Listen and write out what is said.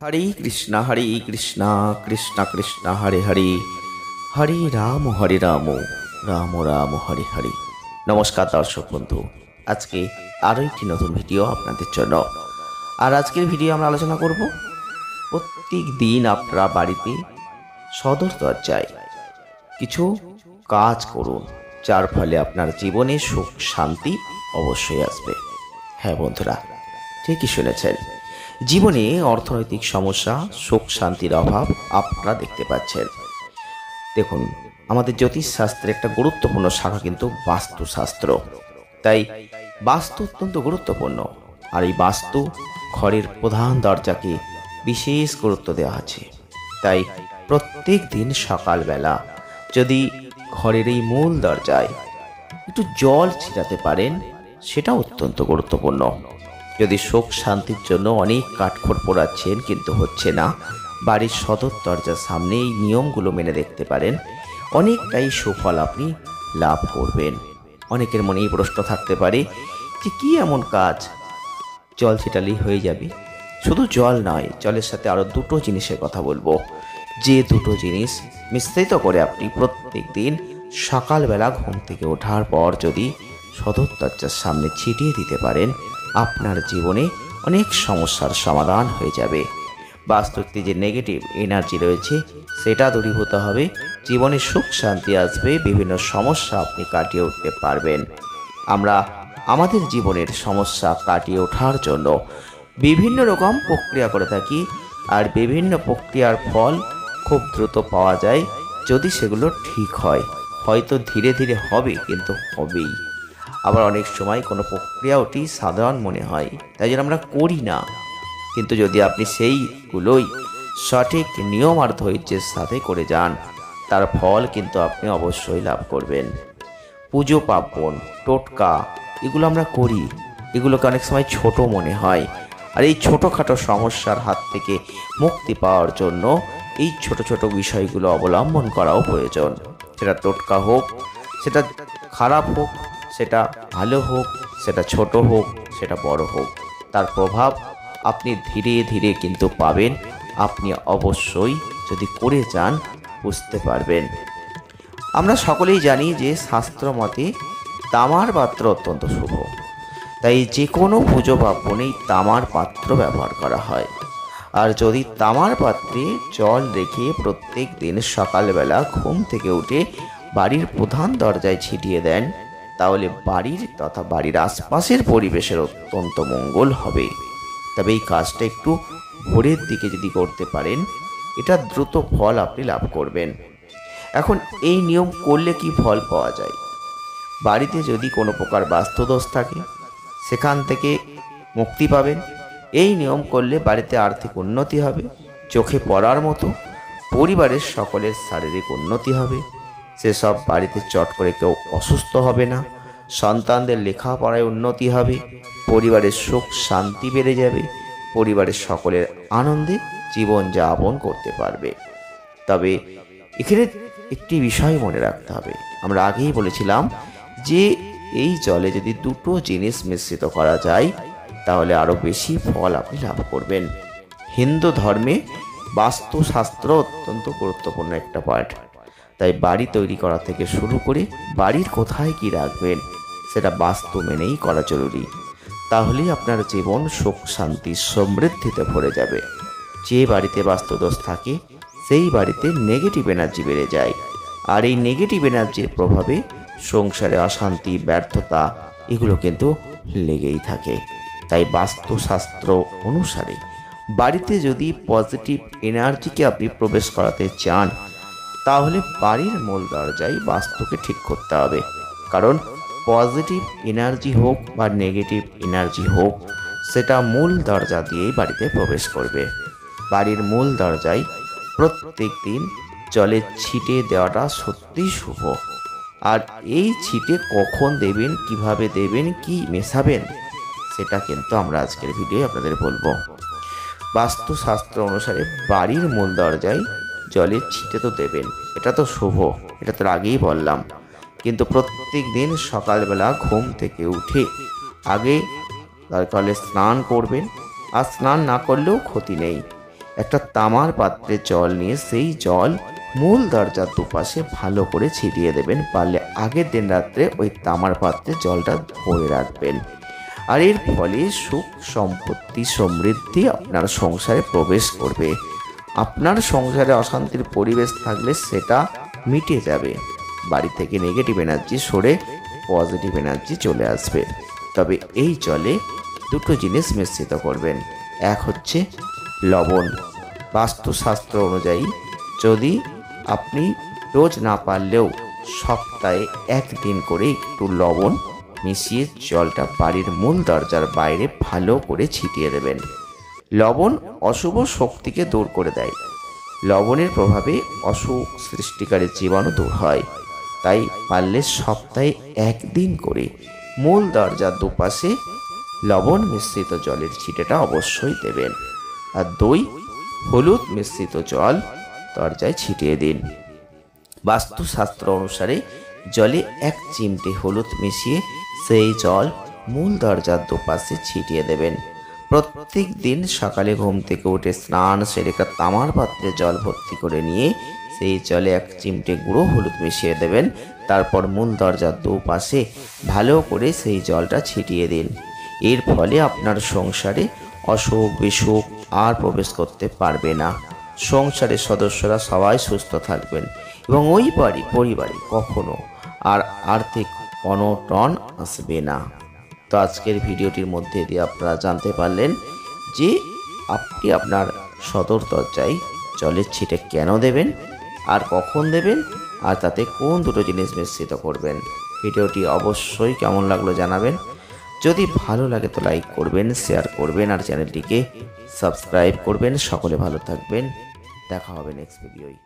হরে কৃষ্ণ কৃষ্ণ কৃষ্ণ হরে হরে, হরে রাম রাম রাম হরে হরে। নমস্কার দর্শক বন্ধু, আজকে আরও একটি নতুন ভিডিও আপনাদের জন্য। আর আজকের ভিডিও আমরা আলোচনা করব প্রত্যেক দিন আপনারা বাড়িতে সদর দরজায় কিছু কাজ করুন, যার ফলে আপনার জীবনে সুখ শান্তি অবশ্যই আসবে। হ্যাঁ বন্ধুরা, ঠিকই শুনেছেন, জীবনে অর্থনৈতিক সমস্যা, সুখ শান্তির অভাব আপনারা দেখতে পাচ্ছেন। দেখুন, আমাদের জ্যোতিষশাস্ত্রের একটা গুরুত্বপূর্ণ শাখা কিন্তু বাস্তুশাস্ত্র। তাই বাস্তু অত্যন্ত গুরুত্বপূর্ণ। আর এই বাস্তু ঘরের প্রধান দরজাকে বিশেষ গুরুত্ব দেওয়া আছে। তাই প্রত্যেক দিন সকালবেলা যদি ঘরের এই মূল দরজায় একটু জল ছিটাতে পারেন, সেটা অত্যন্ত গুরুত্বপূর্ণ। যদি সুখ শান্তির জন্য অনেক কাঠখড় পোড়াচ্ছেন কিন্তু হচ্ছে না, বাড়ির সদর দরজার সামনে এই নিয়মগুলো মেনে দেখতে পারেন, অনেকটাই সুফল আপনি লাভ করবেন। অনেকের মনে এই প্রশ্ন থাকতে পারে যে কি এমন কাজ জল ছিটালেই হয়ে যাবে? শুধু জল নয়, জলের সাথে আরও দুটো জিনিসের কথা বলবো, যে দুটো জিনিস মিশ্রিত করে আপনি প্রত্যেক দিন সকালবেলা ঘুম থেকে ওঠার পর যদি সদর দরজার সামনে ছিটিয়ে দিতে পারেন, আপনার জীবনে অনেক সমস্যার সমাধান হয়ে যাবে। বাস্তুতে যে নেগেটিভ এনার্জি রয়েছে সেটা দূরীভূত হবে, জীবনে সুখ শান্তি আসবে, বিভিন্ন সমস্যা আপনি কাটিয়ে উঠতে পারবেন। আমরা আমাদের জীবনের সমস্যা কাটিয়ে ওঠার জন্য বিভিন্ন রকম প্রক্রিয়া করে থাকি, আর বিভিন্ন প্রক্রিয়ার ফল খুব দ্রুত পাওয়া যায় যদি সেগুলো ঠিক হয়। হয়তো ধীরে ধীরে হবে, কিন্তু হবেই। আবার অনেক সময় কোনো প্রক্রিয়া অতি সাধারণ মনে হয়, তাই জন্য আমরা করি না। কিন্তু যদি আপনি সেইগুলোই সঠিক নিয়ম আর ধৈর্যের সাথে করে যান, তার ফল কিন্তু আপনি অবশ্যই লাভ করবেন। পুজো পার্বণ, টোটকা, এগুলো আমরা করি, এগুলোকে অনেক সময় ছোট মনে হয়। আর এই ছোটোখাটো সমস্যার হাত থেকে মুক্তি পাওয়ার জন্য এই ছোট ছোট বিষয়গুলো অবলম্বন করাও প্রয়োজন। সেটা টোটকা হোক, সেটা খারাপ হোক, সেটা ভালো হোক, সেটা ছোট হোক, সেটা বড় হোক, তার প্রভাব আপনি ধীরে ধীরে কিন্তু পাবেন। আপনি অবশ্যই যদি করে যান বুঝতে পারবেন। আমরা সকলেই জানি যে শাস্ত্র মতে তামার পাত্র অত্যন্ত শুভ। তাই যে কোনো পুজো পার্বণেই তামার পাত্র ব্যবহার করা হয়। আর যদি তামার পাত্রে জল রেখে প্রত্যেক দিন সকালবেলা ঘুম থেকে উঠে বাড়ির প্রধান দরজায় ছিটিয়ে দেন, তাহলে বাড়ির তথা বাড়ির আশপাশের পরিবেশের অত্যন্ত মঙ্গল হবে। তবে এই কাজটা একটু ভোরের দিকে যদি করতে পারেন, এটা দ্রুত ফল আপনি লাভ করবেন। এখন এই নিয়ম করলে কি ফল পাওয়া যায়? বাড়িতে যদি কোনো প্রকার বাস্তুদোষ থাকে, সেখান থেকে মুক্তি পাবেন। এই নিয়ম করলে বাড়িতে আর্থিক উন্নতি হবে, চোখে পড়ার মতো। পরিবারের সকলের শারীরিক উন্নতি হবে, সেসব বাড়িতে চট করে কেউ অসুস্থ হবে না। সন্তানদের লেখাপড়ায় উন্নতি হবে, পরিবারের সুখ শান্তি বেড়ে যাবে, পরিবারের সকলের আনন্দে জীবনযাপন করতে পারবে। তবে এখানে একটি বিষয় মনে রাখতে হবে, আমরা আগেই বলেছিলাম যে এই জলে যদি দুটো জিনিস মিশ্রিত করা যায়, তাহলে আরও বেশি ফল আপনি লাভ করবেন। হিন্দু ধর্মে বাস্তুশাস্ত্র অত্যন্ত গুরুত্বপূর্ণ একটা পার্ট। তাই বাড়ি তৈরি করা থেকে শুরু করে বাড়ির কোথায় কি রাখবেন, সেটা বাস্তু মেনেই করা জরুরি। তাহলেই আপনার জীবন সুখ শান্তি সমৃদ্ধিতে ভরে যাবে। যে বাড়িতে বাস্তুদোষ থাকে সেই বাড়িতে নেগেটিভ এনার্জি বেড়ে যায়, আর এই নেগেটিভ এনার্জির প্রভাবে সংসারে অশান্তি, ব্যর্থতা, এগুলো কিন্তু লেগেই থাকে। তাই বাস্তুশাস্ত্র অনুসারে বাড়িতে যদি পজিটিভ এনার্জিকে আপনি প্রবেশ করাতে চান, তাহলে বাড়ির মূল দরজায় বাস্তুকে ঠিক করতে হবে। কারণ পজিটিভ এনার্জি হোক বা নেগেটিভ এনার্জি হোক, সেটা মূল দরজা দিয়েই বাড়িতে প্রবেশ করবে। বাড়ির মূল দরজায় প্রত্যেক দিন জলের ছিটে দেওয়াটা সত্যিই শুভ। আর এই ছিটে কখন দেবেন, কিভাবে দেবেন, কি মেশাবেন, সেটা কিন্তু আমরা আজকের ভিডিও আপনাদের বলবো। বাস্তুশাস্ত্র অনুসারে বাড়ির মূল দরজায় জলের ছিটে তো দেবেন, এটা তো শুভ, এটা তো আগেই বললাম। কিন্তু প্রত্যেক দিন সকালবেলা ঘুম থেকে উঠে আগে দরকার হলে স্নান করবেন, আর স্নান না করলেও ক্ষতি নেই। একটা তামার পাত্রে জল নিয়ে সেই জল মূল দরজার দুপাশে ভালো করে ছিটিয়ে দেবেন। পারলে আগের দিন রাত্রে ওই তামার পাত্রে জলটা ভরে রাখবেন। আর এর ফলে সুখ সম্পত্তি সমৃদ্ধি আপনার সংসারে প্রবেশ করবে। আপনার সংসারে অশান্তির পরিবেশ থাকলে সেটা মিটে যাবে। বাড়ি থেকে নেগেটিভ এনার্জি সরে পজিটিভ এনার্জি চলে আসবে। তবে এই জলে দুটো জিনিস মিশ্রিত করবেন। এক হচ্ছে লবণ। বাস্তুশাস্ত্র অনুযায়ী যদি আপনি রোজ না পারলেও সপ্তাহে একদিন করে একটু লবণ মিশিয়ে জলটা বাড়ির মূল দরজার বাইরে ভালো করে ছিটিয়ে দেবেন। লবণ অশুভ শক্তিকে দূর করে দেয়। লবণের প্রভাবে অশুভ সৃষ্টিকারী জীবাণু দূর হয়। তাই পারলে সপ্তাহে একদিন করে মূল দরজার দুপাশে লবণ মিশ্রিত জলের ছিটেটা অবশ্যই দেবেন। আর 2 হলুদ মিশ্রিত জল দরজায় ছিটিয়ে দিন। বাস্তুশাস্ত্র অনুসারে জলে 1 চিমটে হলুদ মিশিয়ে সেই জল মূল দরজার দুপাশে ছিটিয়ে দেবেন। প্রত্যেক দিন সকালে ঘুম থেকে উঠে স্নান সেরে একটা তামার পাত্রে জল ভর্তি করে নিয়ে সেই জলে 1 চিমটে গুঁড়ো হলুদ মিশিয়ে দেবেন। তারপর মূল দরজার দুপাশে ভালো করে সেই জলটা ছিটিয়ে দিন। এর ফলে আপনার সংসারে অসুখ বিসুখ আর প্রবেশ করতে পারবে না। সংসারের সদস্যরা সবাই সুস্থ থাকবেন এবং ওই পরিবারে কখনো আর আর্থিক অনটন আসবে না। তো আজকের ভিডিওটির মধ্যে দিয়ে আপনারা জানতে পারলেন যে আপনি আপনার সদর দরজায় জলের ছিটে কেন দেবেন আর কখন দেবেন আর তাতে কোন দুটো জিনিস মিশ্রিত করবেন। ভিডিওটি অবশ্যই কেমন লাগলো জানাবেন। যদি ভালো লাগে তো লাইক করবেন, শেয়ার করবেন আর চ্যানেলটিকে সাবস্ক্রাইব করবেন। সকলে ভালো থাকবেন। দেখা হবে নেক্সট ভিডিওয়।